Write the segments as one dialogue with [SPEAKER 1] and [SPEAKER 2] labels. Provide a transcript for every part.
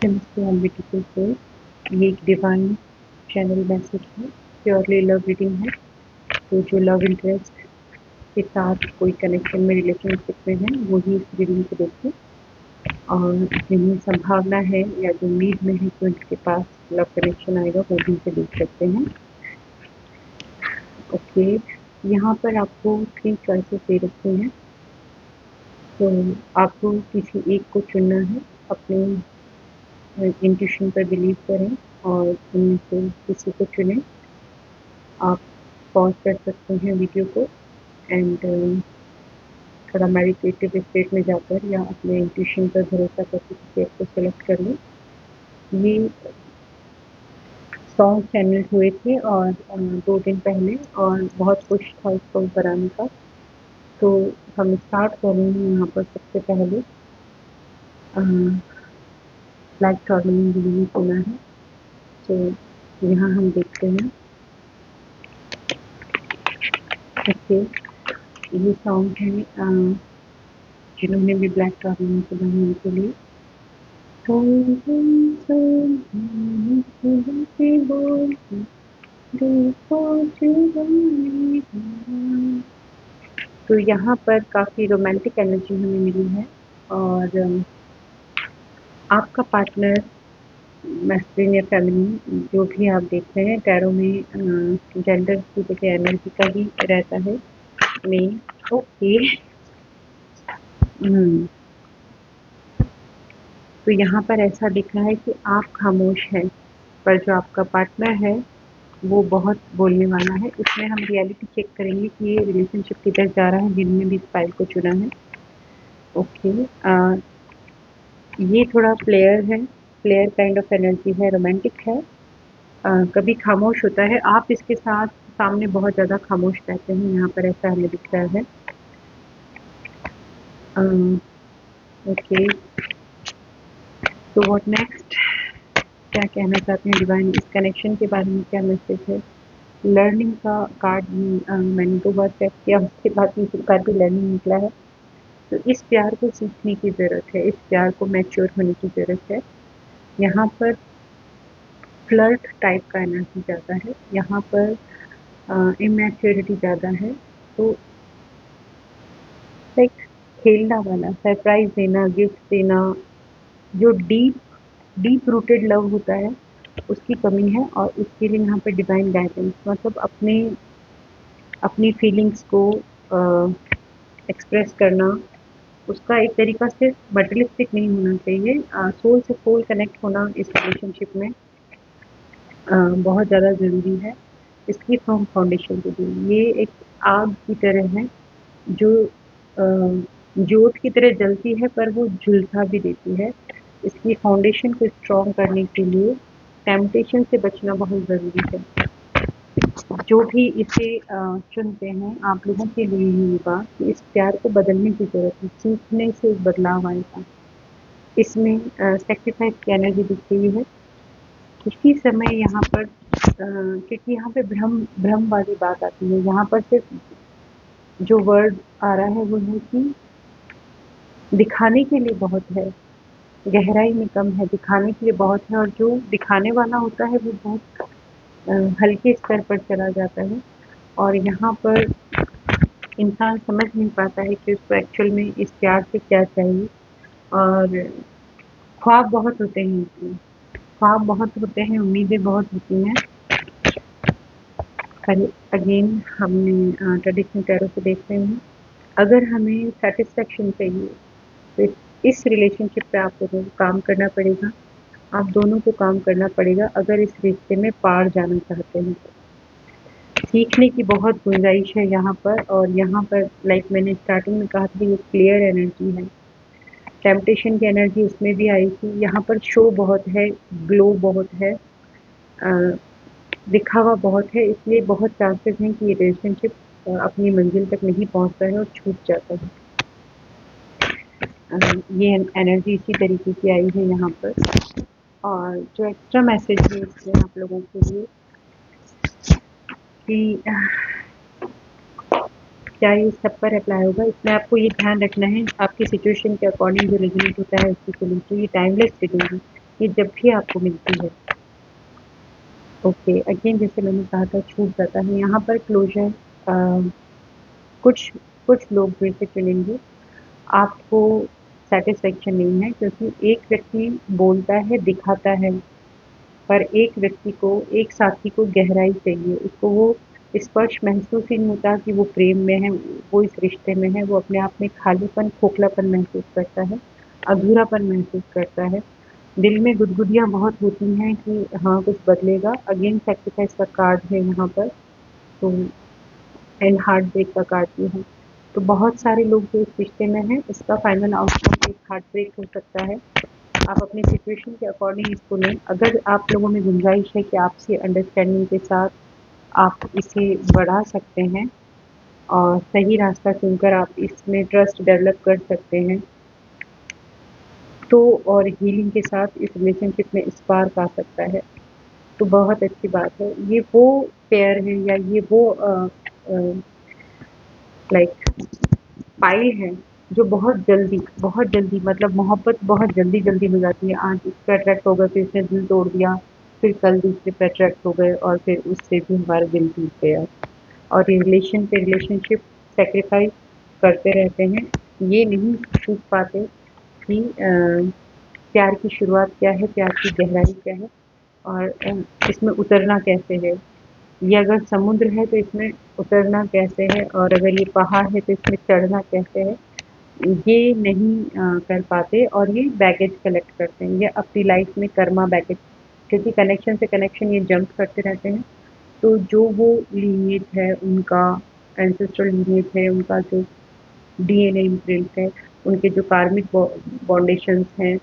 [SPEAKER 1] नमस्ते all beautiful soul. ये एक डिवाइन चैनल मैसेज है, प्योरली लव रीडिंग है। तो जो लव इंटरेस्ट के साथ कोई कनेक्शन में रिलेशनशिप में है वो ही इस रीडिंग को देखें, और जिन्हें संभावना है या जो उम्मीद में है कि उनके पास लव कनेक्शन आएगा वो भी इसे देख सकते हैं। ओके, यहाँ पर आपको 3 चॉइसेस दे रखी हैं, तो आपको किसी एक को चुनना है। अपने इंट्यूशन पर बिलीव करें और उनमें से किसी को चुनें। आप पॉज कर सकते हैं वीडियो को एंड थोड़ा मेडिटेटिव स्टेट में जाकर या अपने इंट्यूशन पर भरोसा करके किसी एक को सेलेक्ट कर लें। ये सॉन्ग चैनल हुए थे और 2 दिन पहले, और बहुत खुश था इसको बनाने का। तो हम स्टार्ट कर रहे हैं। यहाँ पर सबसे पहले ब्लैक टॉर्नामेंट भी सुना है, तो यहाँ हम देखते हैं। ओके, ये सॉन्ग है जिन्होंने भी ब्लैक टॉर्नामेंट सुना है उनके लिए। तो यहाँ पर काफ़ी रोमांटिक एनर्जी हमें मिली है, और आपका पार्टनर मैस्कुलिन या फेमिनिन जो भी आप देख रहे हैं, टैरो में जेंडर की जगह एनर्जी का ही रहता है मेन। ओके, तो यहाँ पर ऐसा दिख रहा है कि आप खामोश हैं, पर जो आपका पार्टनर है वो बहुत बोलने वाला है। इसमें हम रियलिटी चेक करेंगे कि ये रिलेशनशिप किधर जा रहा है, जिनने भी इस फाइल को चुना है। ओके, ये थोड़ा प्लेयर है, प्लेयर काइंड ऑफ एनर्जी है, रोमांटिक है, कभी खामोश होता है। आप इसके साथ सामने बहुत ज़्यादा खामोश रहते हैं, यहाँ पर ऐसा हमें दिख रहा है। ओके, तो व्हाट नेक्स्ट, क्या कहना चाहते हैं डिवाइन, इस कनेक्शन के बारे में क्या मैसेज है? लर्निंग का कार्ड मैंने 2 बार चेक किया, उसके बाद तीसरी बार भी लर्निंग निकला है। तो इस प्यार को सीखने की ज़रूरत है, इस प्यार को मैच्योर होने की ज़रूरत है। यहाँ पर फ्लर्ट टाइप का एनर्जी ज़्यादा है, यहाँ पर इमैच्योरिटी ज़्यादा है। तो लाइक खेलना वाला, सरप्राइज देना, गिफ्ट देना, जो डीप रूटेड लव होता है उसकी कमी है, और उसके लिए यहाँ पर डिवाइन गाइडेंस, मतलब अपनी फीलिंग्स को एक्सप्रेस करना, उसका एक तरीका सिर्फ मटेरियलिस्टिक नहीं होना चाहिए, सोल से सोल कनेक्ट होना इस रिलेशनशिप में बहुत ज़्यादा ज़रूरी है। इसकी फ्रॉम फाउंडेशन के लिए ये एक आग की तरह है जो जोत की तरह जलती है, पर वो झुलसा भी देती है। इसकी फाउंडेशन को स्ट्रॉन्ग करने के लिए टेम्पटेशन से बचना बहुत ज़रूरी है। जो भी इसे चुनते हैं, आप लोगों के लिए ये बात कि इस प्यार को बदलने की ज़रूरत है, सीखने से एक बदलाव आएगा। इसमें सैक्रिफाइस की एनर्जी दिख रही है। इसी समय यहाँ पर क्योंकि यहाँ पे भ्रम वाली बात आती है, यहाँ पर सिर्फ जो वर्ड आ रहा है वो है कि दिखाने के लिए बहुत है, गहराई में कम है, दिखाने के लिए बहुत है, और जो दिखाने वाला होता है वो बहुत हल्के स्तर पर चला जाता है, और यहाँ पर इंसान समझ नहीं पाता है कि उसको एक्चुअल में इस प्यार से क्या चाहिए। और ख्वाब बहुत होते हैं इसमें, ख्वाब बहुत होते हैं, उम्मीदें बहुत होती हैं। अगेन हमने ट्रेडिशनल टैरो से देख रहे हैं, अगर हमें सेटिस्फेक्शन चाहिए तो इस रिलेशनशिप पे आप लोगों को काम करना पड़ेगा, आप दोनों को काम करना पड़ेगा अगर इस रिश्ते में पार जाना चाहते हैं। सीखने की बहुत गुंजाइश है यहाँ पर, और यहाँ पर लाइक मैंने स्टार्टिंग में कहा था ये क्लियर एनर्जी है, टेम्पटेशन की एनर्जी उसमें भी आई थी। यहाँ पर शो बहुत है, ग्लो बहुत है, दिखावा बहुत है, इसलिए बहुत चांसेस हैं कि ये रिलेशनशिप अपनी मंजिल तक नहीं पहुँचता है और छूट जाता है। ये एनर्जी इसी तरीके की आई है यहाँ पर। और जो एक्स्ट्रा मैसेज है इसमें आप लोगों के लिए कि क्या ये सब पर अप्लाई होगा, इसमें आपको ये ध्यान रखना है आपकी सिचुएशन के अकॉर्डिंग जो रेजोनेट होता है उसकी सोल्यूशन। ये टाइमलेस रीडिंग है, ये जब भी आपको मिलती है। ओके, अगेन जैसे मैंने कहा था छूट जाता है, यहाँ पर क्लोज़र कुछ कुछ लोग फिर से चुनेंगे, आपको सैटिस्फैक्शन नहीं है क्योंकि एक व्यक्ति बोलता है, दिखाता है, पर एक व्यक्ति को, एक साथी को गहराई चाहिए, उसको वो स्पर्श महसूस ही नहीं होता कि वो प्रेम में है, वो इस रिश्ते में है, वो अपने आप में खालीपन, खोखलापन महसूस करता है, अधूरापन महसूस करता है। दिल में गुदगुदियाँ बहुत होती हैं कि हाँ, कुछ बदलेगा। अगेन सैक्रिफाइस का कार्ड है यहाँ पर, तो एंड हार्ट ब्रेक का कार्ड भी है। तो बहुत सारे लोग जो इस रिश्ते में हैं, इसका फाइनल आउटकम एक हार्ट ब्रेक हो सकता है। आप अपनी सिचुएशन के अकॉर्डिंग इसको लें। अगर आप लोगों में गुंजाइश है कि आपसी अंडरस्टैंडिंग के साथ आप इसे बढ़ा सकते हैं और सही रास्ता चुनकर आप इसमें ट्रस्ट डेवलप कर सकते हैं, तो और हीलिंग के साथ इस रिलेशनशिप में स्पार्क आ सकता है, तो बहुत अच्छी बात है। ये वो पेयर है या ये वो लाइक पाइल है जो बहुत जल्दी मतलब मोहब्बत बहुत जल्दी-जल्दी हो जाती है। आज इससे अट्रैक्ट हो गए, फिर इसने दिल तोड़ दिया, फिर कल दूसरे पे अट्रैक्ट हो गए और फिर उससे भी हमारा दिल टूट गया। और ये रिलेशन पे रिलेशनशिप सैक्रिफाइस करते रहते हैं। ये नहीं सीख पाते कि प्यार की शुरुआत क्या है, प्यार की गहराई क्या है और इसमें उतरना कैसे है। ये अगर समुद्र है तो इसमें उतरना कैसे है और अगर ये पहाड़ है तो इसमें चढ़ना कैसे है, ये नहीं कर पाते और ये बैगेज कलेक्ट करते हैं। ये अपनी लाइफ में कर्मा बैगेज, क्योंकि कनेक्शन से कनेक्शन ये जंप करते रहते हैं, तो जो वो लीनिएज है उनका, एंसेस्ट्रल लीनिएज है उनका, जो डीएनए इम्प्रिंट है, उनके जो कार्मिक बॉन्डेशंस हैं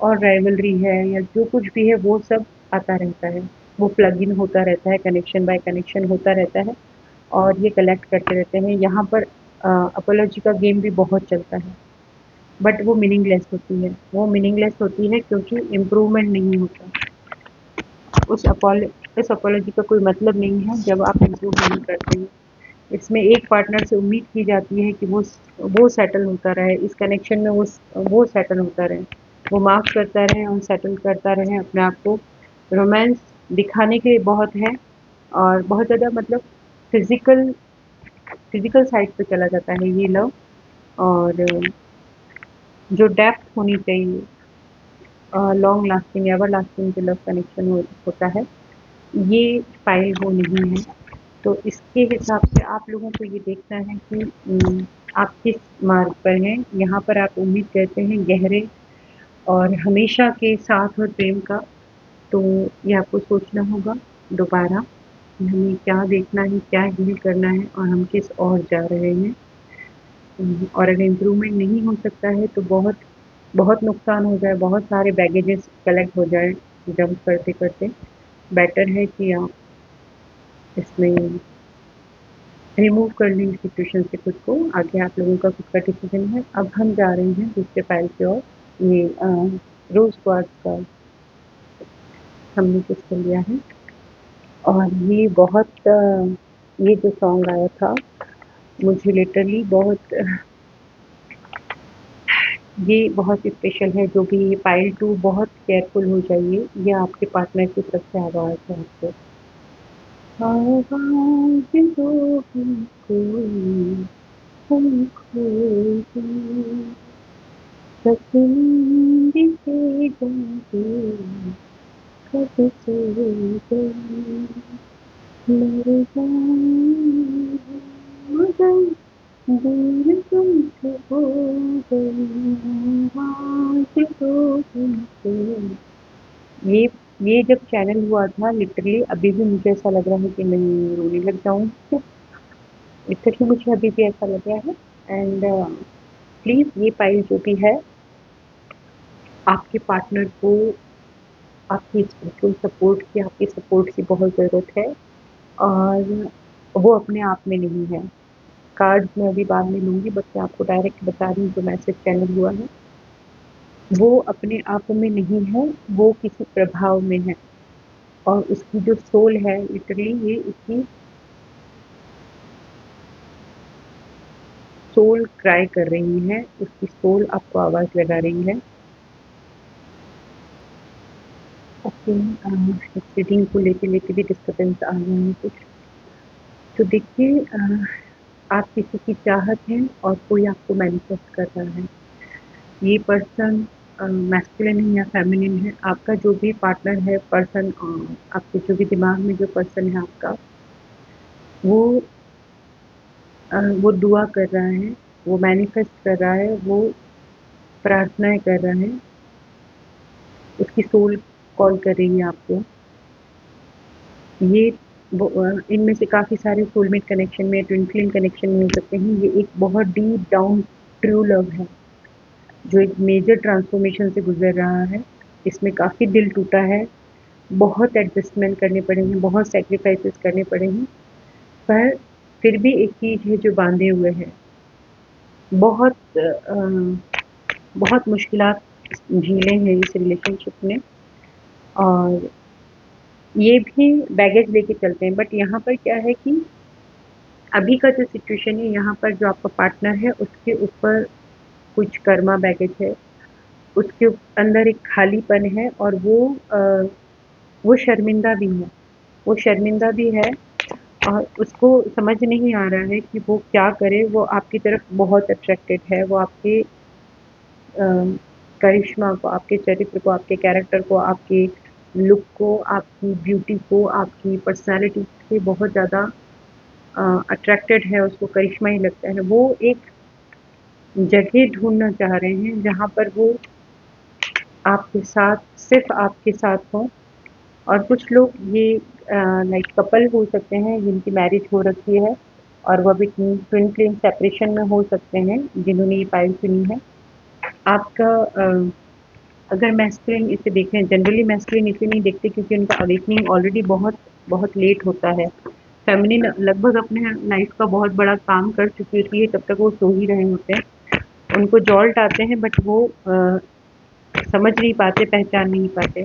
[SPEAKER 1] और राइवलरी है या जो कुछ भी है वो सब आता रहता है। वो प्लग इन होता रहता है, कनेक्शन बाय कनेक्शन होता रहता है और ये कलेक्ट करते रहते हैं। यहाँ पर अपोलॉजी का गेम भी बहुत चलता है, बट वो मीनिंगलेस होती है। वो मीनिंगलेस होती है क्योंकि इम्प्रूवमेंट नहीं होता। उस अपोल इस अपोलॉजी का कोई मतलब नहीं है जब आप इम्प्रूव नहीं करते हैं। इसमें एक पार्टनर से उम्मीद की जाती है कि वो सेटल होता रहे, इस कनेक्शन में वो सेटल होता रहे, वो माफ़ करता रहे और सेटल करता रहे अपने आप को। रोमांस दिखाने के लिए बहुत है और बहुत ज़्यादा मतलब फिज़िकल फिज़िकल साइड पे चला जाता है ये लव, और जो डेप्थ होनी चाहिए, लॉन्ग लास्टिंग, एवर लास्टिंग जो लव कनेक्शन होता है, ये फाइल वो नहीं है। तो इसके हिसाब से आप लोगों को ये देखना है कि आप किस मार्ग पर हैं। यहाँ पर आप उम्मीद करते हैं गहरे और हमेशा के साथ और प्रेम का, तो ये आपको सोचना होगा दोबारा कि हमें क्या देखना है, क्या हील करना है और हम किस ओर जा रहे हैं। और अगर इम्प्रूवमेंट नहीं हो सकता है तो बहुत बहुत नुकसान हो जाए, बहुत सारे बैगेजेस कलेक्ट हो जाए जंप करते-करते। बेटर है कि आप इसमें रिमूव कर लें इस सिचुएशन से खुद को। आगे आप लोगों का खुद का डिसीजन है। अब हम जा रहे हैं दूसरे फाइल की ओर। ये रोज़ क्वार्ट्ज का हमने चूज़ कर लिया है और ये बहुत ये जो सॉन्ग आया था मुझे लिटरली बहुत ये बहुत स्पेशल है। जो भी ये पाइल 2 बहुत केयरफुल हो जाइए, ये आपके पार्टनर की तरफ से आवाज़ है आपको। आवाज़ दो हमको, हम खो गए सपने से जागे, कब सो गए, मर जाऊं मगर दूर तुमसे हो गई, आवाज़ दो हमको। ये ये जब चैनल हुआ था लिटरली अभी भी मुझे ऐसा लग रहा है कि मैं रोने लग जाऊँ। लिटरली मुझे अभी भी ऐसा लग रहा है। एंड प्लीज़ ये फाइल जो भी है, आपके पार्टनर को आपकी स्पिरिचुअल सपोर्ट की, आपकी सपोर्ट की बहुत ज़रूरत है और वो अपने आप में नहीं है। कार्ड्स मैं अभी बाद में लूँगी, बट मैं आपको डायरेक्ट बता रही हूँ जो मैसेज चैनल हुआ है। वो अपने आप में नहीं है, वो किसी प्रभाव में है और उसकी जो सोल है लिटरली ये उसकी सोल क्राई कर रही है, उसकी सोल आपको आवाज़ लगा रही है। ओके, इस रीडिंग को लेके भी डिस्टर्बेंस आ रहे हैं कुछ। तो देखिए, आप किसी की चाहत हैं और कोई आपको मैनिफेस्ट कर रहा है। ये पर्सन मैस्कुलिन है या फेमिनिन है, आपका जो भी पार्टनर है, पर्सन, आपके जो भी दिमाग में जो पर्सन है आपका, वो वो दुआ कर रहा है, वो मैनिफेस्ट कर रहा है, वो प्रार्थनाएँ कर रहा है, उसकी सोल कॉल कर रही है आपको। ये वो इनमें से काफ़ी सारे सोलमेट कनेक्शन में, ट्विन फ्लेम कनेक्शन में हो सकते हैं। ये एक बहुत डीप डाउन ट्रू लव है, जो एक मेजर ट्रांसफॉर्मेशन से गुज़र रहा है। इसमें काफ़ी दिल टूटा है, बहुत एडजस्टमेंट करने पड़े हैं, बहुत सैक्रिफाइसेस करने पड़े हैं, पर फिर भी एक चीज़ है जो बाँधे हुए है। बहुत मुश्किलात झेले हैं इस रिलेशनशिप में, और ये भी बैगेज लेके चलते हैं। बट यहाँ पर क्या है कि अभी का जो सिचुएशन है, यहाँ पर जो आपका पार्टनर है उसके ऊपर कुछ कर्मा बैगेज है, उसके अंदर एक खालीपन है, और वो शर्मिंदा भी है, वो शर्मिंदा भी है, और उसको समझ नहीं आ रहा है कि वो क्या करे। वो आपकी तरफ बहुत अट्रैक्टेड है, वो आपके करिश्मा को, आपके चरित्र को, आपके कैरेक्टर को, आपके लुक को, आपकी ब्यूटी को, आपकी पर्सनैलिटी से बहुत ज़्यादा अट्रैक्टेड है, उसको करिश्मा ही लगता है। वो एक जगह ढूँढना चाह रहे हैं जहाँ पर वो आपके साथ, सिर्फ़ आपके साथ हों। और कुछ लोग ये लाइक कपल हो सकते हैं जिनकी मैरिज हो रखी है, और वो अभी ट्विन फ्लेम सेपरेशन में हो सकते हैं, जिन्होंने ये पाइल चुनी है। आपका अगर मैस्कुलिन इसे देखें, जनरली मैस्कुलिन इसे नहीं देखते क्योंकि उनका अवेकनिंग ऑलरेडी बहुत बहुत लेट होता है। फेमिनिन लगभग अपने लाइफ का बहुत बड़ा काम कर चुकी होती है, तब तक वो सो ही रहे होते हैं। उनको जॉल्ट आते हैं, बट वो समझ नहीं पाते, पहचान नहीं पाते।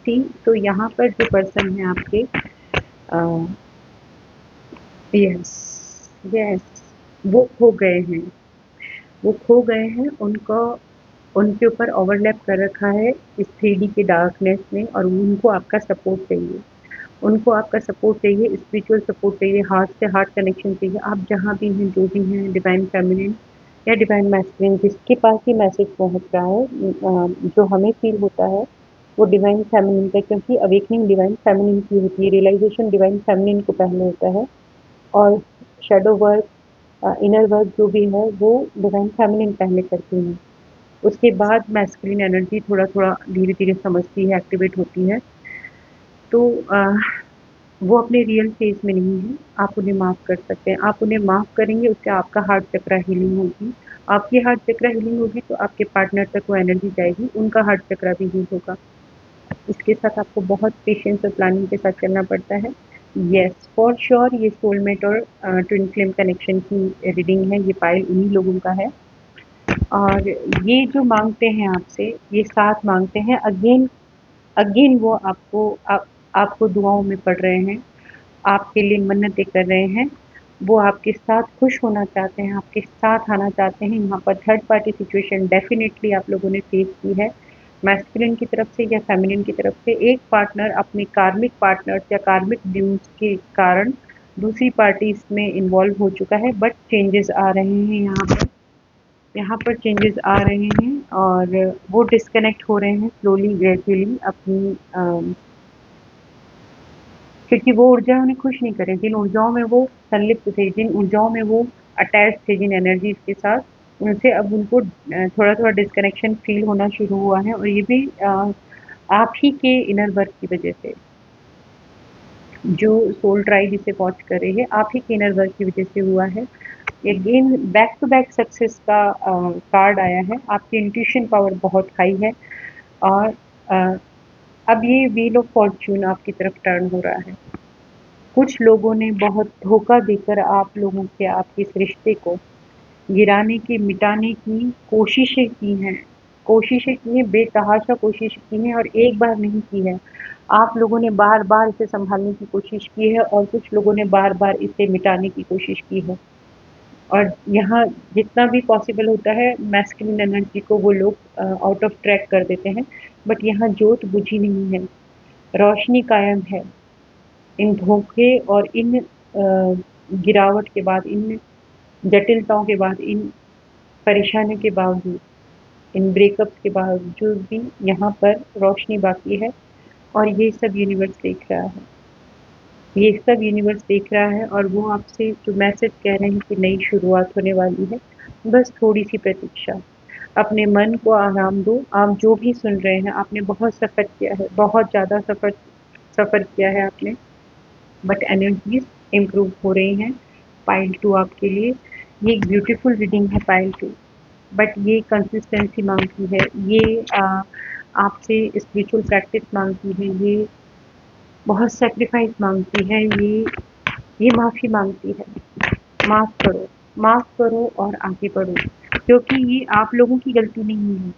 [SPEAKER 1] ठीक, तो यहाँ पर जो पर्सन है आपके, यस, यस, वो खो गए हैं, वो खो गए हैं। उनका उनके ऊपर ओवरलैप कर रखा है इस 3D के डार्कनेस ने, और उनको आपका सपोर्ट चाहिए। उनको आपका सपोर्ट चाहिए, स्पिरिचुअल सपोर्ट चाहिए, हार्ट से हार्ट कनेक्शन चाहिए। आप जहाँ भी हैं, जो भी हैं, डिवाइन फेमिनिन या डिवाइन मैस्कुलिन, जिसके पास ये मैसेज पहुँच रहा है, जो हमें फ़ील होता है, वो डिवाइन फेमिनिन का, क्योंकि अवेकनिंग डिवाइन फेमिनिन की होती है, रियलाइज़ेशन डिवाइन फेमिनिन को पहले होता है, और शैडो वर्क, इनर वर्क जो भी है, वो डिवाइन फेमिनिन पहले करती हैं। उसके बाद मैस्कुलिन एनर्जी थोड़ा-थोड़ा धीरे-धीरे समझती है, एक्टिवेट होती है। तो वो अपने रियल फेज़ में नहीं है, आप उन्हें माफ़ कर सकते हैं। आप उन्हें माफ़ करेंगे, उससे आपका हार्ट चक्रा हीलिंग होगी। आपकी हार्ट चक्रा हीलिंग होगी तो आपके पार्टनर तक वो एनर्जी जाएगी, उनका हार्ट चक्रा भी हील होगा। इसके साथ आपको बहुत पेशेंस और प्लानिंग के साथ चलना पड़ता है। येस, फॉर श्योर ये सोलमेट और ट्विन फ्लेम कनेक्शन की रीडिंग है, ये पाइल उन्हीं लोगों का है। और ये जो माँगते हैं आपसे, ये साथ माँगते हैं, अगेन अगेन वो आपको दुआओं में पड़ रहे हैं, आपके लिए मन्नतें कर रहे हैं। वो आपके साथ खुश होना चाहते हैं, आपके साथ आना चाहते हैं। यहाँ पर थर्ड पार्टी सिचुएशन डेफ़िनेटली आप लोगों ने फेस की है, मैस्कुलिन की तरफ से या फेमिनिन की तरफ से। एक पार्टनर अपने कार्मिक पार्टनर्स या कार्मिक ड्यून्स के कारण दूसरी पार्टी इसमें इन्वॉल्व हो चुका है, बट चेंजेस आ रहे हैं यहाँ पर। यहाँ पर चेंजेस आ रहे हैं, और वो डिस्कनेक्ट हो रहे हैं स्लोली, ग्रेजुअली अपनी, क्योंकि वो ऊर्जा उन्हें खुश नहीं करे। जिन ऊर्जाओं में वो संलिप्त थे, जिन ऊर्जाओं में वो अटैच थे, जिन एनर्जीज के साथ, उनसे अब उनको थोड़ा-थोड़ा डिस्कनेक्शन फ़ील होना शुरू हुआ है, और ये भी आप ही के इनर वर्क की वजह से। जो सोल ट्राइब इसे वॉच कर रही है, आप ही के इनर वर्क की वजह से हुआ है। Again back to back success का कार्ड आया है। आपकी इंट्यूशन पावर बहुत हाई है, और अब ये व्हील ऑफ फॉर्च्यून आपकी तरफ टर्न हो रहा है। कुछ लोगों ने बहुत धोखा देकर आप लोगों के, आपके इस रिश्ते को गिराने की, मिटाने की कोशिशें की हैं। कोशिशें की हैं, बेतहाशा कोशिश की हैं, और एक बार नहीं की है। आप लोगों ने बार-बार इसे सँभालने की कोशिश की है, और कुछ लोगों ने बार-बार इसे मिटाने की कोशिश की है। और यहाँ जितना भी पॉसिबल होता है, मैस्कुलिन एनर्जी को वो लोग आउट ऑफ ट्रैक कर देते हैं। बट यहाँ जोत बुझी नहीं है, रोशनी कायम है। इन धोखे और इन गिरावट के बाद, इन जटिलताओं के बाद, इन परेशानियों के बावजूद, इन ब्रेकअप्स के बावजूद भी यहाँ पर रोशनी बाकी है और ये सब यूनिवर्स देख रहा है। ये सब यूनिवर्स देख रहा है और वो आपसे जो मैसेज कह रहे हैं कि नई शुरुआत होने वाली है, बस थोड़ी-सी प्रतीक्षा। अपने मन को आराम दो, आप जो भी सुन रहे हैं, आपने बहुत सफ़र किया है, बहुत ज़्यादा सफ़र सफ़र किया है आपने, बट एनर्जीज़ इम्प्रूव हो रही हैं। पाइल 2 आपके लिए, ये एक ब्यूटीफुल रीडिंग है पाइल 2, बट ये कंसिस्टेंसी माँगती है, ये आपसे स्पिरिचुअल प्रैक्टिस माँगती है, ये बहुत सैक्रिफाइस माँगती है, ये माफ़ी माँगती है। माफ़ करो और आगे बढ़ो, क्योंकि ये आप लोगों की गलती नहीं है,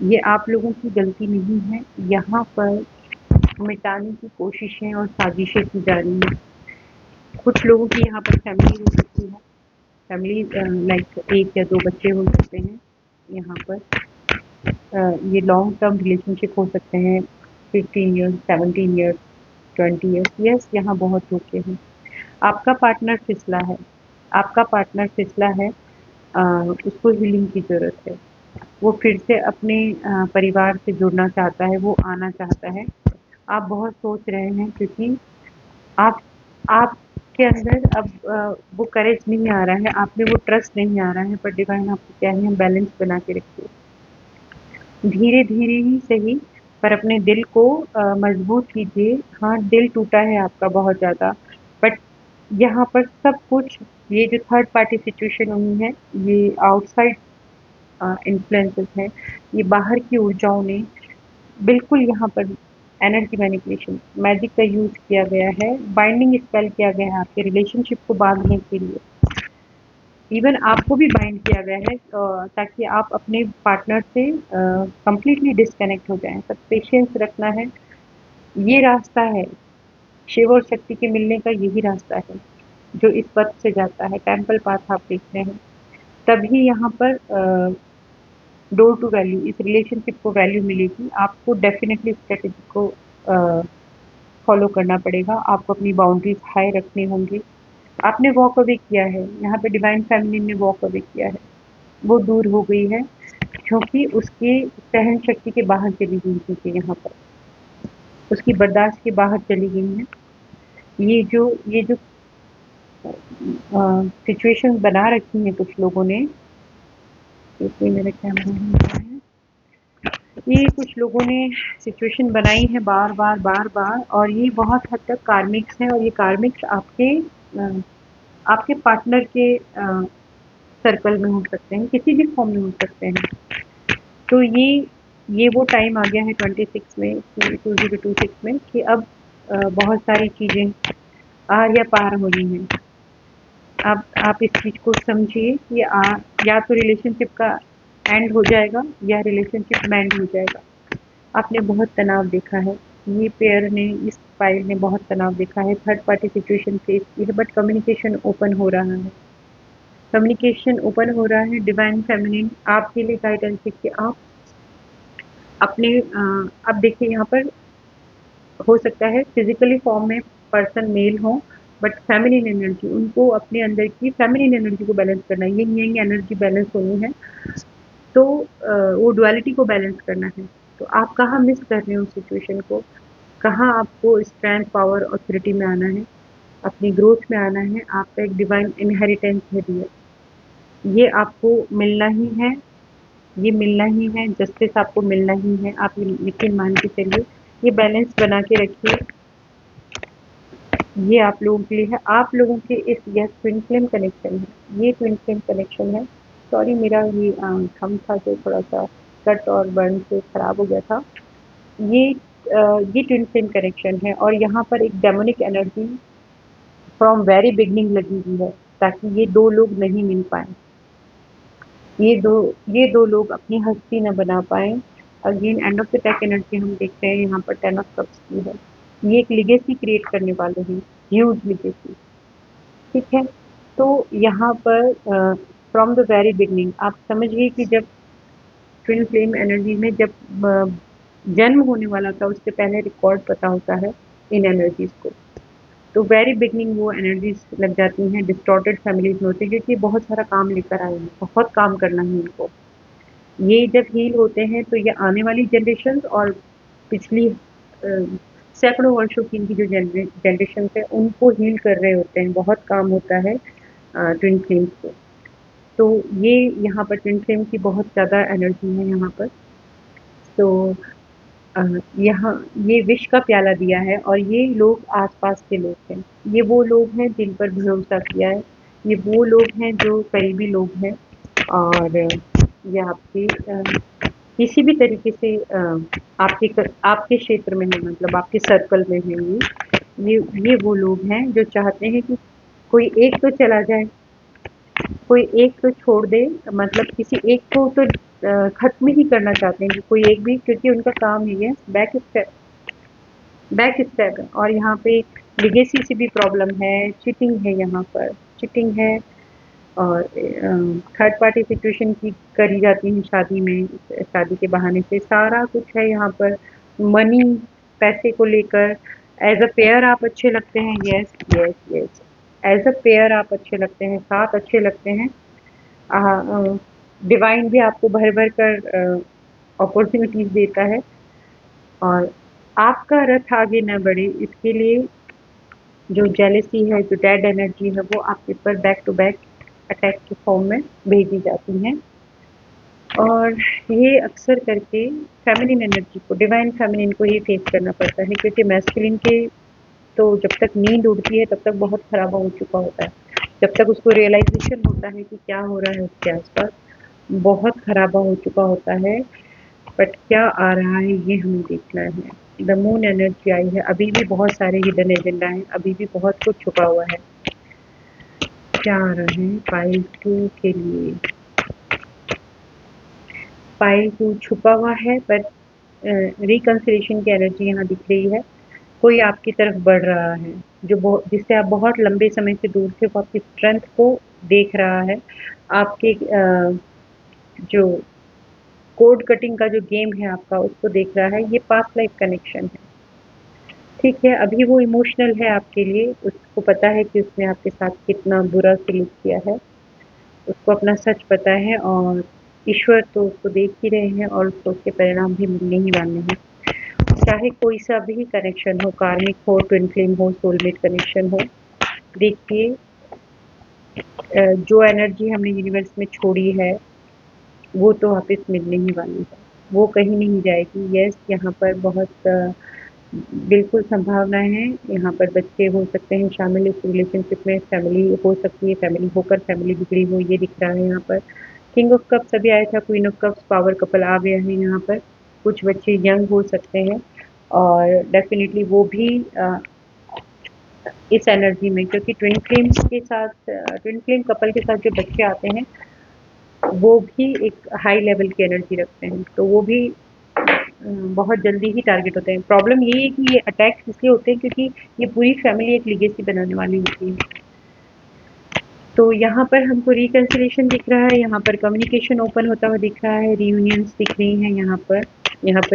[SPEAKER 1] ये आप लोगों की गलती नहीं है, यहाँ पर मिटाने की कोशिशें और साजिशें की जा रही हैं। कुछ लोगों की यहाँ पर फैमिली हो सकती है, फैमिली लाइक 1 या 2 बच्चे हो सकते हैं यहाँ पर। ये लॉन्ग टर्म रिलेशनशिप हो सकते हैं, 15 ईयर्स, 17 ईयर्स, 20 ईयर्स। यस, यहाँ बहुत धोखे हैं। आपका पार्टनर फिसला है, आपका पार्टनर फिसला है, उसको हीलिंग की ज़रूरत है। वो फिर से अपने परिवार से जुड़ना चाहता है, वो आना चाहता है। आप बहुत सोच रहे हैं क्योंकि आप आपके अंदर अब वो करेज नहीं आ रहा है, आप में वो ट्रस्ट नहीं आ रहा है, पर डिवाइन आपको कह रहे हैं बैलेंस बना के रखिए। धीरे-धीरे ही सही, पर अपने दिल को मजबूत कीजिए। हाँ, दिल टूटा है आपका बहुत ज़्यादा, बट यहाँ पर सब कुछ, ये जो थर्ड पार्टी सिचुएशन हुई है, ये आउटसाइड इन्फ्लुएंसेस हैं, ये बाहर की ऊर्जाओं ने बिल्कुल यहाँ पर एनर्जी मैनिपुलेशन, मैजिक का यूज़ किया गया है, बाइंडिंग स्पेल किया गया है आपके रिलेशनशिप को बांधने के लिए। इवन आपको भी बाइंड किया गया है ताकि आप अपने पार्टनर से कंप्लीटली डिस्कनेक्ट हो जाएं। सब पेशेंस रखना है, ये रास्ता है, शिव और शक्ति के मिलने का यही रास्ता है जो इस पथ से जाता है, टेम्पल पाथ आप देख रहे हैं। तभी यहाँ पर डोर टू वैल्यू, इस रिलेशनशिप को वैल्यू मिलेगी। आपको डेफिनेटली स्ट्रेटेजी को फॉलो करना पड़ेगा, आपको अपनी बाउंड्रीज हाई रखनी होंगी। आपने वॉक अवे किया है, यहाँ पे डिवाइन फेमिनिन ने वॉक अवे किया है, वो दूर हो गई है क्योंकि उसकी सहन शक्ति के बाहर चली गई थी यहाँ पर, उसकी बर्दाश्त के बाहर चली गई हैं। ये जो सिचुएशन बना रखी हैं कुछ लोगों ने, इसलिए मेरा कैमरा नहीं आ रहा है, ये कुछ लोगों ने सिचुएशन बनाई है बार बार बार बार, और ये बहुत हद तक कार्मिक्स हैं, और ये कार्मिक्स आपके पार्टनर के सर्कल में हो सकते हैं, किसी भी फॉर्म में हो सकते हैं। तो ये वो टाइम आ गया है 26 में, 2026 में, कि अब बहुत सारी चीज़ें आर या पार हो रही हैं। अब आप इस चीज़ को समझिए कि या तो रिलेशनशिप का एंड हो जाएगा या रिलेशनशिप मेंड हो जाएगा। आपने बहुत तनाव देखा है, ये पेयर ने, इस फाइल ने बहुत तनाव देखा है, थर्ड पार्टी सिचुएशन फेस की है, बट कम्युनिकेशन ओपन हो रहा है, कम्युनिकेशन ओपन हो रहा है। डिवाइन फेमिनिन आपके लिए गाइडेंस है कि आप अपने अब देखिए यहाँ पर हो सकता है फिजिकली फॉर्म में पर्सन मेल हो, बट फेमिनिन एनर्जी, उनको अपने अंदर की फेमिनिन एनर्जी को बैलेंस करना है, यंग एनर्जी बैलेंस होनी है, तो वो डुअलिटी को बैलेंस करना है। तो आप कहाँ मिस कर रहे हो सिचुएशन को, कहाँ आपको स्ट्रेंथ, पावर, ऑथोरिटी में आना है, अपनी ग्रोथ में आना है। आपका एक डिवाइन इनहेरिटेंस है दिया, ये आपको मिलना ही है, ये मिलना ही है, जस्टिस आपको मिलना ही है। आप ये यकीन मान के चलिए, ये बैलेंस बना के रखिए, ये आप लोगों के लिए है। आप लोगों के इस, यह ट्विन फ्लेम कनेक्शन है, ये ट्विन फ्लेम कनेक्शन है। सॉरी, मेरा ये थंब था जो थोड़ा सा कट और बर्न से खराब हो गया था। ये ट्विन फ्लेम कनेक्शन है, और यहाँ पर एक demonic energy from very beginning लगी हुई है ताकि ये दो लोग नहीं मिल पाए, ये दो लोग अपनी हस्ती न बना पाए। Again end of the deck energy हम देख रहे हैं यहाँ पर 10 ऑफ कप्स की है। ये एक लिगेसी क्रिएट करने वाले हैं, ह्यूज लिगेसी, ठीक है। तो यहाँ पर फ्रॉम द वेरी बिगनिंग आप समझिए कि जब ट्विन फ्लेम एनर्जी में जब जन्म होने वाला था उससे पहले रिकॉर्ड पता होता है इन एनर्जीज को। तो वेरी बिगनिंग वो एनर्जीज लग जाती हैं, डिस्टॉर्टेड फैमिलीज में होते हैं क्योंकि बहुत सारा काम लेकर आए हैं, बहुत काम करना है इनको। ये जब हील होते हैं तो ये आने वाली जनरेशन और पिछली सैकड़ों वर्षों की इनकी जो जनरेशन है उनको हील कर रहे होते हैं, बहुत काम होता है ट्विन फ्लेम्स को। तो ये यहाँ पर ट्विन फ्लेम की बहुत ज़्यादा एनर्जी है यहाँ पर। तो यहाँ ये विश का प्याला दिया है और ये लोग आसपास के लोग हैं, ये वो लोग हैं जिन पर भरोसा किया है, ये वो लोग हैं जो करीबी लोग हैं और ये आपके किसी भी तरीके से आपके क्षेत्र में है, मतलब आपके सर्कल में है ये वो लोग हैं जो चाहते हैं कि कोई एक तो चला जाए, कोई एक तो छोड़ दे, मतलब किसी एक को तो खत्म ही करना चाहते हैं कि कोई एक भी, क्योंकि उनका काम ही है बैक स्टेप है। और यहाँ पे लिगेसी से भी प्रॉब्लम है, चिटिंग है, यहाँ पर चिटिंग है और थर्ड पार्टी सिचुएशन की करी जाती है शादी में, शादी के बहाने से सारा कुछ है यहाँ पर। मनी, पैसे को लेकर एज अ पेयर आप अच्छे लगते हैं, yes yes yes, as a pair आप अच्छे लगते हैं, साथ अच्छे लगते हैं। डिवाइन भी आपको भर भर कर अपॉर्चुनिटीज देता है और आपका रथ आगे न बढ़े इसके लिए जो जेलेसी है, जो डेड एनर्जी है, वो आपके ऊपर बैक टू बैक अटैक के फॉर्म में भेजी जाती हैं। और ये अक्सर करके फेमिनिन एनर्जी को, डिवाइन फेमिनिन को ही फेस करना पड़ता है क्योंकि मैस्कुलिन के तो जब तक नींद उड़ती है तब तक बहुत खराबा हो चुका होता है, जब तक उसको रियलाइजेशन होता है कि क्या हो रहा है उसके आसपास, बहुत खराबा हो चुका होता है। बट क्या आ रहा है ये हमें देखना है। द मून एनर्जी आई है, अभी भी बहुत सारे हिडन एजेंडा हैं, अभी भी बहुत कुछ छुपा हुआ है। क्या आ रहा है पाइल 2 के लिए? पाइल 2 छुपा हुआ है पर रिकंसिलेशन की एनर्जी यहाँ दिख रही है। कोई आपकी तरफ बढ़ रहा है जो जिससे आप बहुत लंबे समय से दूर थे, वो आपकी स्ट्रेंथ को देख रहा है, आपके जो कोड कटिंग का जो गेम है आपका उसको देख रहा है। ये पास्ट लाइफ कनेक्शन है, ठीक है। अभी वो इमोशनल है आपके लिए, उसको पता है कि उसने आपके साथ कितना बुरा सलूक किया है, उसको अपना सच पता है और ईश्वर तो उसको देख ही रहे हैं और उसको उसके परिणाम भी मिलने ही वाले हैं। चाहे कोई सा भी कनेक्शन हो, कार्मिक हो, ट्विन फ्लेम हो, सोलमेट कनेक्शन हो, देखिए जो एनर्जी हमने यूनिवर्स में छोड़ी है वो तो वापस मिलने ही वाली है, वो कहीं नहीं जाएगी। यस, यहाँ पर बहुत बिल्कुल संभावना है, यहाँ पर बच्चे हो सकते हैं शामिल इस रिलेशनशिप में, फैमिली हो सकती है, फैमिली होकर फैमिली बिगड़ी हो, ये दिख रहा है यहाँ पर। किंग ऑफ कप्स अभी आया था, queen of cups, power couple आ गया है यहाँ पर। कुछ बच्चे यंग हो सकते हैं और डेफिनेटली वो भी इस एनर्जी में, क्योंकि ट्विन फ्लेम के साथ, ट्विन फ्लेम कपल के साथ जो बच्चे आते हैं वो भी एक हाई लेवल की एनर्जी रखते हैं, तो वो भी बहुत जल्दी ही टारगेट होते हैं। प्रॉब्लम यही है कि ये अटैक्स इसलिए होते हैं क्योंकि ये पूरी फैमिली एक लिगेसी बनाने वाली होती है। तो यहाँ पर हमको रिकंसिलेशन दिख रहा है, यहाँ पर कम्युनिकेशन ओपन होता हुआ दिख रहा है, रियूनियंस दिख रही हैं यहाँ पर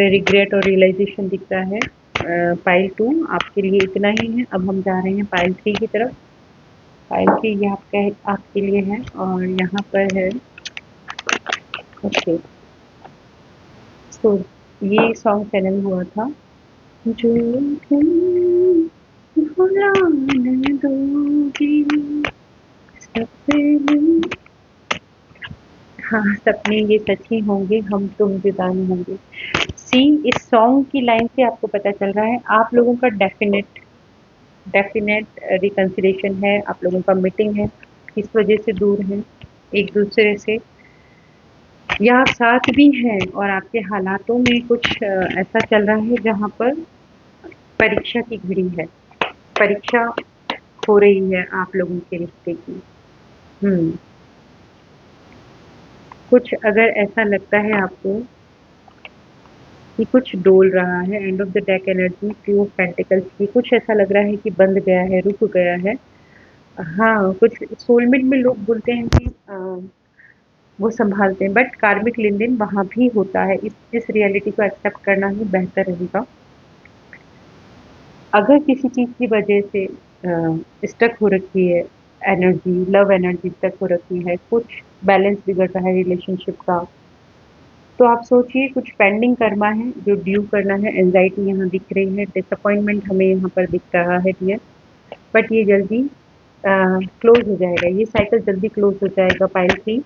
[SPEAKER 1] रिग्रेट और रियलाइजेशन दिख रहा है। पाइल 2 आपके लिए इतना ही है। अब हम जा रहे हैं पाइल 3 की तरफ। पाइल 3 ये आपके लिए है और यहाँ पर है, ओके। तो ये सॉन्ग चैनल हुआ था, जो तुम भुला न दोगी सपने, हाँ सपने ये सच ही होंगे, हम तुम जुदा नहीं होंगे। सी, इस सॉन्ग की लाइन से आपको पता चल रहा है आप लोगों का डेफिनेट रिकंसिलेशन है, आप लोगों का मीटिंग है, किस वजह से दूर हैं एक दूसरे से, या आप साथ भी हैं और आपके हालातों में कुछ ऐसा चल रहा है जहाँ पर परीक्षा की घड़ी है, परीक्षा हो रही है आप लोगों के रिश्ते की। कुछ अगर ऐसा लगता है आपको कि कुछ डोल रहा है, end of the deck energy, two of pentacles की, कुछ ऐसा लग रहा है कि बंद गया है, रुक गया है। हाँ, कुछ सोलमेट में लोग बोलते हैं कि वो संभालते हैं, बट कार्मिक लेन-देन वहाँ भी होता है। इस रियलिटी को एक्सेप्ट करना ही बेहतर रहेगा। अगर किसी चीज़ की वजह से स्टक हो रखी है एनर्जी, लव एनर्जी स्टक हो रखी है, कुछ बैलेंस बिगड़ रहा है रिलेशनशिप का, तो आप सोचिए कुछ पेंडिंग कर्मा है जो ड्यू करना है। एंजाइटी यहाँ दिख रही है, डिसअपॉइंटमेंट हमें यहाँ पर दिख रहा है डियर, बट ये जल्दी क्लोज हो जाएगा, ये साइकिल जल्दी क्लोज हो जाएगा पाइल 3।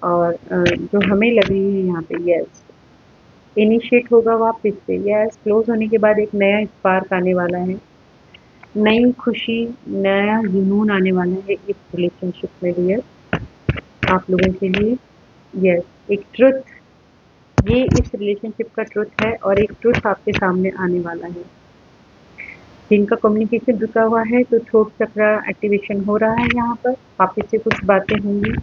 [SPEAKER 1] और जो हमें लग रही है यहाँ पे, यस इनिशिएट होगा वापस से, यस क्लोज होने के बाद एक नया स्पार्क आने वाला है, नई खुशी, नया जुनून आने वाला है इस रिलेशनशिप में डियर आप लोगों के लिए। यस एक ट्रुथ, ये इस रिलेशनशिप का ट्रुथ है और एक ट्रुथ आपके सामने आने वाला है। जिनका कम्युनिकेशन रुका हुआ है तो थ्रोट चक्र एक्टिवेशन हो रहा है, यहाँ पर वापस से कुछ बातें होंगी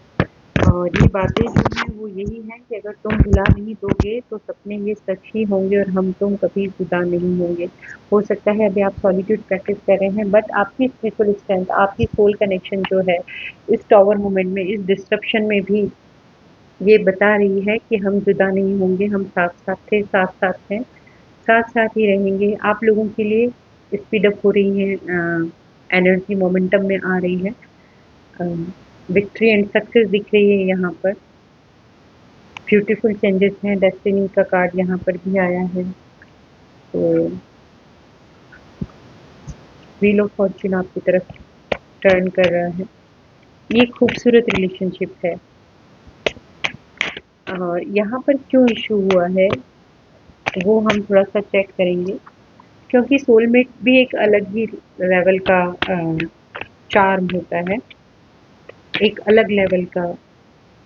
[SPEAKER 1] और ये बातें जो हैं वो यही हैं कि अगर तुम भुला नहीं दोगे तो सपने ये सच ही होंगे और हम तुम कभी जुदा नहीं होंगे। हो सकता है अभी आप सॉलिट्यूड प्रैक्टिस कर रहे हैं, बट आपकी स्पिरिचुअल स्ट्रेंथ, आपकी सोल कनेक्शन जो है इस टॉवर मोमेंट में, इस डिस्ट्रप्शन में भी ये बता रही है कि हम जुदा नहीं होंगे, हम साथ साथ थे, साथ साथ हैं, साथ साथ ही रहेंगे। आप लोगों के लिए स्पीड अप हो रही है, एनर्जी मोमेंटम में आ रही है, विक्ट्री एंड सक्सेस दिख रही है यहाँ पर, ब्यूटीफुल चेंजेस हैं, डेस्टिनी का कार्ड यहाँ पर भी आया है। तो व्हील ऑफ फॉर्च्यून आपकी तरफ टर्न कर रहा है। ये खूबसूरत रिलेशनशिप है और यहाँ पर क्यों इशू हुआ है वो हम थोड़ा सा चेक करेंगे, क्योंकि सोलमेट भी एक अलग ही लेवल का चार्म होता है, एक अलग लेवल का।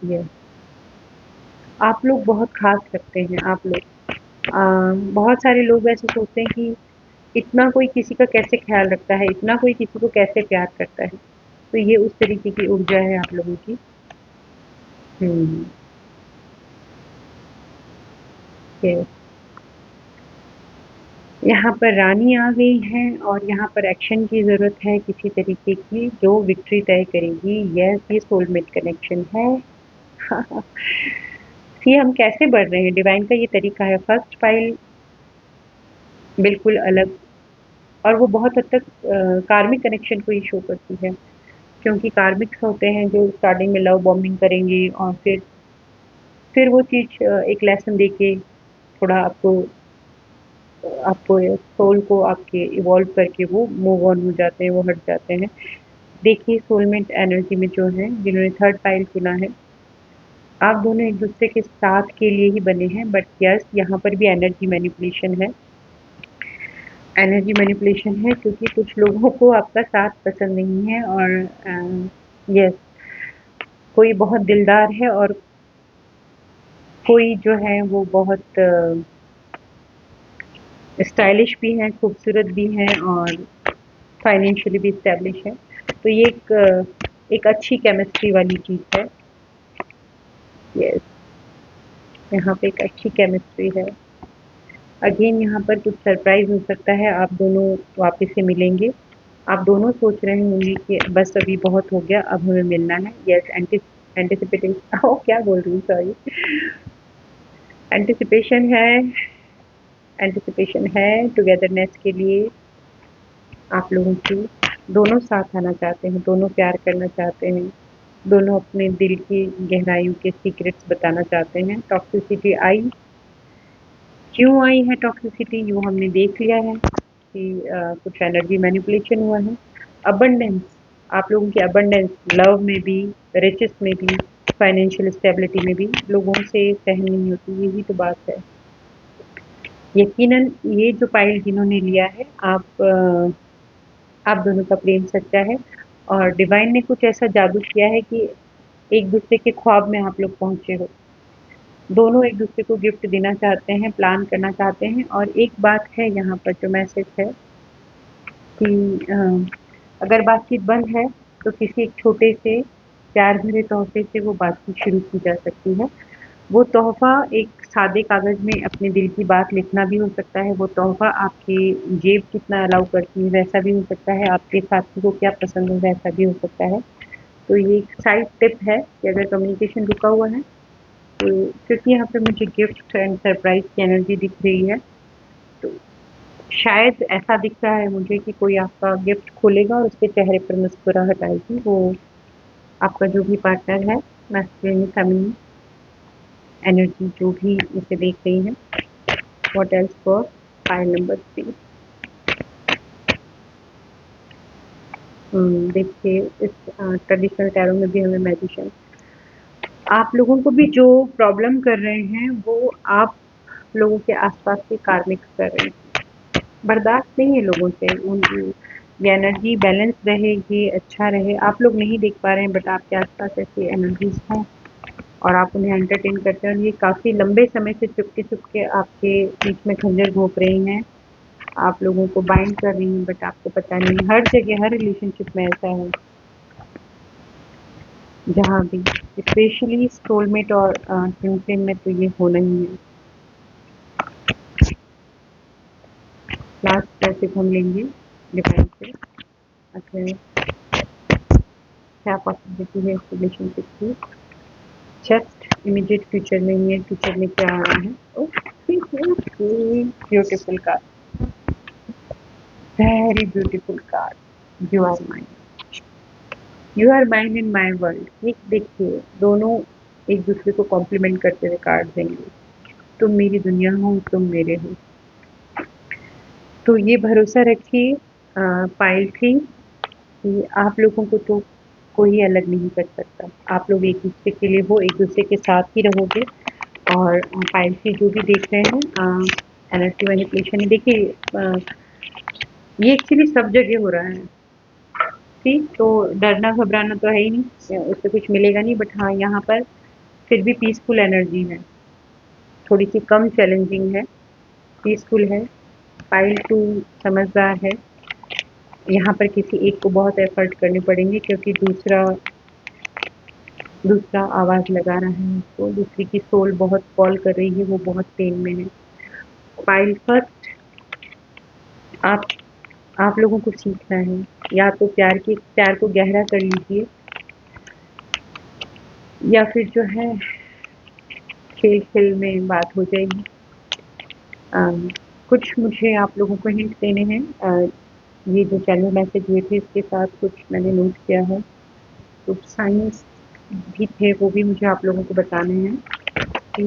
[SPEAKER 1] ये आप लोग बहुत खास लगते हैं, आप लोग बहुत सारे लोग ऐसे सोचते हैं कि इतना कोई किसी का कैसे ख्याल रखता है, इतना कोई किसी को कैसे प्यार करता है, तो ये उस तरीके की ऊर्जा है आप लोगों की। ये यहाँ पर रानी आ गई है और यहाँ पर एक्शन की ज़रूरत है किसी तरीके की जो विक्ट्री तय करेगी। यस ये सोलमेट कनेक्शन है। सी हम कैसे बढ़ रहे हैं, डिवाइन का ये तरीका है। फर्स्ट फाइल बिल्कुल अलग और वो बहुत हद तक कार्मिक कनेक्शन को ही शो करती है, क्योंकि कार्मिक्स होते हैं जो स्टार्टिंग में लव बॉम्बिंग करेंगे और फिर वो चीज़ एक लेसन देके थोड़ा आपको सोल को आपके इवॉल्व करके वो मूव ऑन हो जाते हैं, वो हट जाते हैं। देखिए सोलमेट एनर्जी में जो है, जिन्होंने थर्ड फाइल चुना है, आप दोनों एक दूसरे के साथ के लिए ही बने हैं, बट यस यहाँ पर भी एनर्जी मैनिपुलेशन है, एनर्जी मैनिपुलेशन है, क्योंकि कुछ लोगों को आपका साथ पसंद नहीं है और यस कोई बहुत दिलदार है और कोई जो है वो बहुत स्टाइलिश भी है, खूबसूरत भी है और फाइनेंशियली भी स्टैब्लिश है। तो ये एक अच्छी केमिस्ट्री वाली चीज़ है। यस यहाँ पे एक अच्छी केमिस्ट्री है। अगेन यहाँ पर कुछ सरप्राइज हो सकता है, आप दोनों वापस से मिलेंगे। आप दोनों सोच रहे होंगे कि बस अभी बहुत हो गया, अब हमें मिलना है। यस एंटिसिपेटिंग क्या बोल रही हूँ, सॉरी, एंटिसिपेशन है, एंटिसिपेशन है टुगेदरनेस के लिए। आप लोगों की दोनों साथ आना चाहते हैं, दोनों प्यार करना चाहते हैं, दोनों अपने दिल की गहराइयों के सीक्रेट्स बताना चाहते हैं। टॉक्सिसिटी आई, क्यों आई है टॉक्सिसिटी, वो हमने देख लिया है कि कुछ एनर्जी मैनिपुलेशन हुआ है। अबंडेंस, आप लोगों की अबंडेंस लव में भी, रिचेस में भी, फाइनेंशियल स्टेबिलिटी में भी लोगों से सहन नहीं होती, यही तो बात है। यकीनन ये जो पाइल जिन्होंने लिया है, आप दोनों का प्रेम सच्चा है और डिवाइन ने कुछ ऐसा जादू किया है कि एक दूसरे के ख्वाब में आप लोग पहुंचे हो। दोनों एक दूसरे को गिफ्ट देना चाहते हैं, प्लान करना चाहते हैं और एक बात है यहाँ पर जो मैसेज है कि अगर बातचीत बंद है तो किसी एक छोटे से प्यार भरे तोहफे से वो बातचीत शुरू की जा सकती है। वो तोहफ़ा एक सादे कागज़ में अपने दिल की बात लिखना भी हो सकता है, वो तोहफ़ा आपकी जेब कितना अलाउ करती है वैसा भी हो सकता है, आपके साथी को क्या पसंद है वैसा भी हो सकता है। तो ये एक साइड टिप है कि अगर कम्युनिकेशन रुका हुआ है तो, क्योंकि यहाँ पे मुझे गिफ्ट एंड सरप्राइज की एनर्जी दिख रही है, तो शायद ऐसा दिख रहा है मुझे कि कोई आपका गिफ्ट खोलेगा और उसके चेहरे पर मुस्कुराहट आएगी। वो आपका जो भी पार्टनर है, मैस्कुलिन फेमिनिन एनर्जी जो भी इसे देख रही है। What else for file number 3। देखिए इस ट्रेडिशनल टैरो में भी हमें मैजिशियन, आप लोगों को भी जो प्रॉब्लम कर रहे हैं वो आप लोगों के आसपास के कार्मिक कर रहे हैं। बर्दाश्त नहीं है लोगों से, उनकी ये एनर्जी बैलेंस रहे, ये अच्छा रहे। आप लोग नहीं देख पा रहे हैं बट आपके आसपास ऐसी एनर्जीज हैं और आप उन्हें एंटरटेन करते हैं और ये काफ़ी लंबे समय से चुपके चुपके आपके बीच में खंजर घोंप रही हैं, आप लोगों को बाइंड कर रही हैं, बट आपको पता नहीं। हर जगह हर रिलेशनशिप में ऐसा है, जहाँ भी, स्पेशली सोलमेट और ट्विन फ्लेम में तो ये होना ही है। लास्ट क्लासिक हम लेंगे डिफाइन से, आखिर क्या पॉसिबिलिटी है इस रिलेशनशिप की। जस्ट इमीडिएट फ्यूचर में ही है, फ्यूचर में क्या आ रहा है। Okay, beautiful card, very beautiful card. You are mine, you are mine in my world. ये देखिए दोनों एक दूसरे को कॉम्प्लीमेंट करते हुए कार्ड देंगे। तुम मेरी दुनिया हो, तुम मेरे हो। तो ये भरोसा रखिए पाइल थी कि आप लोगों को तो कोई अलग नहीं कर सकता। आप लोग एक दूसरे के लिए हो, एक दूसरे के साथ ही रहोगे। और पाइल थी जो भी देख रहे हैं एनर्जी मैनिपुलेशन, देखिए ये एक्चुअली सब जगह हो रहा है। ठीक, तो डरना घबराना तो है ही नहीं, उससे कुछ मिलेगा नहीं, बट हाँ यहाँ पर फिर भी पीसफुल एनर्जी है, थोड़ी सी कम चैलेंजिंग है, पीसफुल है। पाइल 2 समझदार है। यहाँ पर किसी एक को बहुत एफर्ट करने पड़ेंगे क्योंकि दूसरा दूसरा आवाज़ लगा रहा है उसको, दूसरी की सोल बहुत कॉल कर रही है, वो बहुत पेन में है। पाइल फर्स्ट, आप आप लोगों को सीखना है, या तो प्यार को गहरा कर लीजिए, या फिर जो है खेल खेल में बात हो जाएगी। कुछ मुझे आप लोगों को हिंट देने हैं। ये जो चैनल मैसेज हुए थे इसके साथ कुछ मैंने नोट किया है, कुछ साइंस भी थे, वो भी मुझे आप लोगों को बताने हैं कि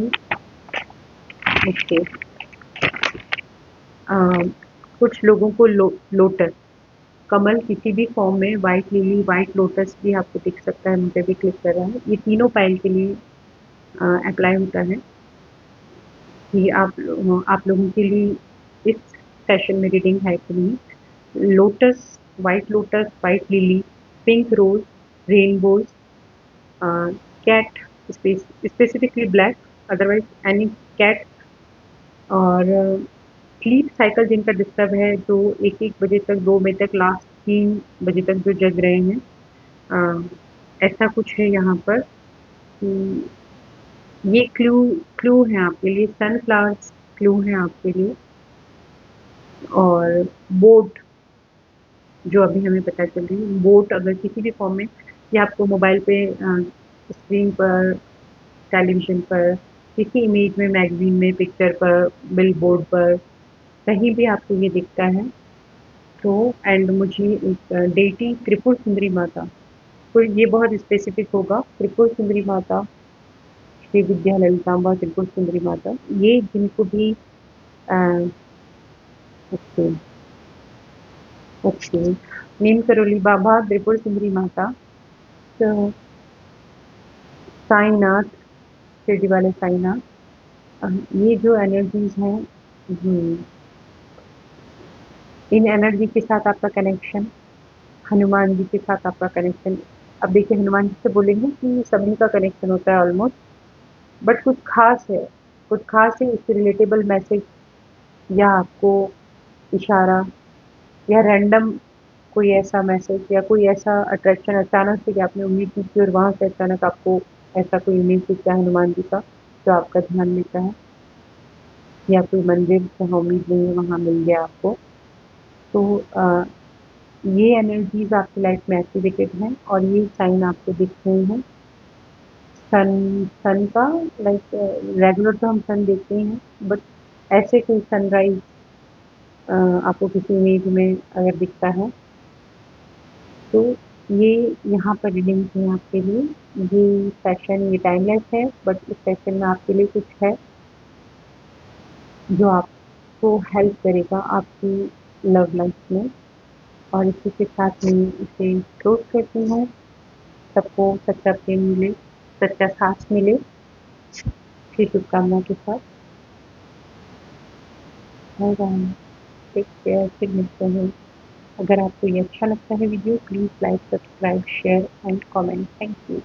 [SPEAKER 1] ओके। कुछ लोगों को लोटस, कमल किसी भी फॉर्म में, वाइट लिली, वाइट लोटस भी आपको दिख सकता है, मुझे भी क्लिक कर रहा है। ये तीनों पाइल के लिए अप्लाई होता है कि आप लोगों के लिए इस सेशन में रीडिंग है कि नहीं। Lotus, white lily, pink rose, rainbows, cat, specifically black, otherwise any cat, और स्लीप साइकिल जिनका डिस्टर्ब है, जो 1-1 बजे तक, 2 बजे तक, लास्ट 3 बजे तक जो जग रहे हैं, ऐसा कुछ है यहाँ पर। ये क्लू है आपके लिए, सनफ्लावर्स क्लू है आपके लिए, और बोट जो अभी हमें पता चल रही है, बोट अगर किसी भी फॉर्म में, या आपको मोबाइल पे स्क्रीन पर, टेलीविजन पर, किसी इमेज में, मैगजीन में, पिक्चर पर, बिल बोर्ड पर, कहीं भी आपको ये दिखता है तो, एंड मुझे एक डेटी त्रिपुर सुंदरी माता, तो ये बहुत स्पेसिफिक होगा। त्रिपुर सुंदरी माता, श्री विद्या ललितांबा त्रिपुर सुंदरी माता, ये जिनको भी ओके ओके, नीम करोली बाबा त्रिपुर सुंदरी माता, तो साईनाथ, शिरडी वाले साईनाथ, ये जो एनर्जीज हैं, इन एनर्जी के साथ आपका कनेक्शन, हनुमान जी के साथ आपका कनेक्शन। अब देखिए हनुमान जी से बोलेंगे कि सभी का कनेक्शन होता है ऑलमोस्ट, बट कुछ खास है, कुछ खास है, इससे रिलेटेबल मैसेज या आपको इशारा, या रैंडम कोई ऐसा मैसेज, या कोई ऐसा अट्रैक्शन अचानक से कि आपने उम्मीद नहीं की और वहाँ से अचानक आपको ऐसा कोई इमेज दिखता है हनुमान जी का जो आपका ध्यान लेता है, या कोई मंदिर जहाँ उम्मीद नहीं है वहाँ मिल गया आपको। तो ये एनर्जीज आपकी लाइफ में एक्टिवेटेड हैं और ये साइन आपको दिख रहे हैं। सन सन का लाइक रेगुलर तो हम सन देखते हैं, बट ऐसे कोई सनराइज आपको किसी इमेज में अगर दिखता है तो ये यहाँ पर रीडिंग है आपके लिए। ये सेशन ये टाइमलेस है, बट इस सेशन में आपके लिए कुछ है जो आपको हेल्प करेगा आपकी लव लाइफ में। और इसी के साथ मैं इसे क्लोज करती हूँ। सबको सच्चा प्रेम मिले, सच्चा साथ मिले, अच्छी शुभकामनाओं के साथ। बाय बाय, टेक केयर, फिर मिलते हैं। अगर आपको ये अच्छा लगता है video, please like, subscribe, share and comment. Thank you.